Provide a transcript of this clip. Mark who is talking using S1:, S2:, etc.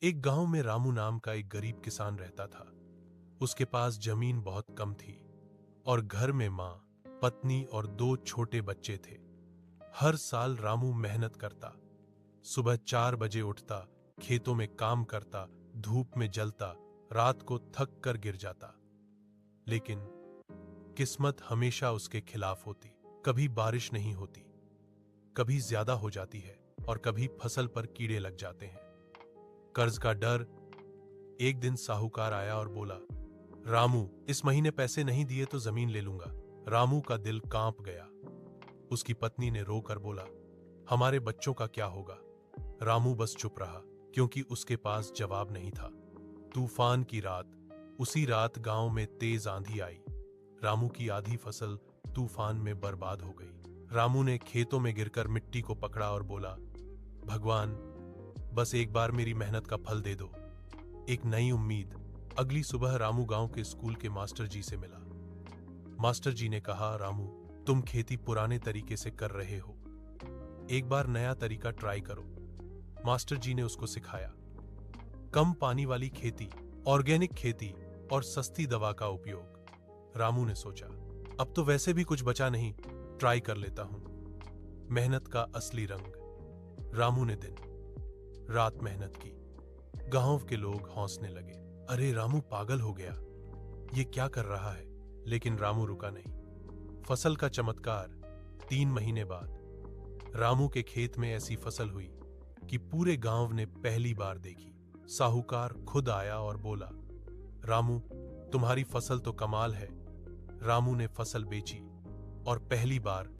S1: एक गांव में रामू नाम का एक गरीब किसान रहता था। उसके पास जमीन बहुत कम थी और घर में मां, पत्नी और दो छोटे बच्चे थे। हर साल रामू मेहनत करता, सुबह 4 बजे उठता, खेतों में काम करता, धूप में जलता, रात को थक कर गिर जाता। लेकिन किस्मत हमेशा उसके खिलाफ होती। कभी बारिश नहीं होती, कभी ज्यादा हो जाती है और कभी फसल पर कीड़े लग जाते हैं। कर्ज का डर। एक दिन साहूकार आया और बोला, रामू, इस महीने पैसे नहीं दिए तो जमीन ले लूंगा। रामू का दिल कांप गया। उसकी पत्नी ने रोकर बोला, हमारे बच्चों का क्या होगा? रामू बस चुप रहा, क्योंकि उसके पास जवाब नहीं था। तूफान की रात। उसी रात गांव में तेज आंधी आई। रामू की आधी फसल तूफान में बर्बाद हो गई। रामू ने खेतों में गिरकर मिट्टी को पकड़ा और बोला, भगवान, बस एक बार मेरी मेहनत का फल दे दो। एक नई उम्मीद। अगली सुबह रामू गांव के स्कूल के मास्टर जी से मिला। मास्टर जी ने कहा, रामू, तुम खेती पुराने तरीके से कर रहे हो, एक बार नया तरीका ट्राई करो। मास्टर जी ने उसको सिखाया, कम पानी वाली खेती, ऑर्गेनिक खेती और सस्ती दवा का उपयोग। रामू ने सोचा, अब तो वैसे भी कुछ बचा नहीं, ट्राई कर लेता हूं। मेहनत का असली रंग। रामू ने दिन रात मेहनत की। गांव के लोग हंसने लगे, अरे रामू पागल हो गया, ये क्या कर रहा है? लेकिन रामू रुका नहीं। फसल का चमत्कार। 3 महीने बाद रामू के खेत में ऐसी फसल हुई कि पूरे गांव ने पहली बार देखी। साहूकार खुद आया और बोला, रामू, तुम्हारी फसल तो कमाल है। रामू ने फसल बेची और पहली बार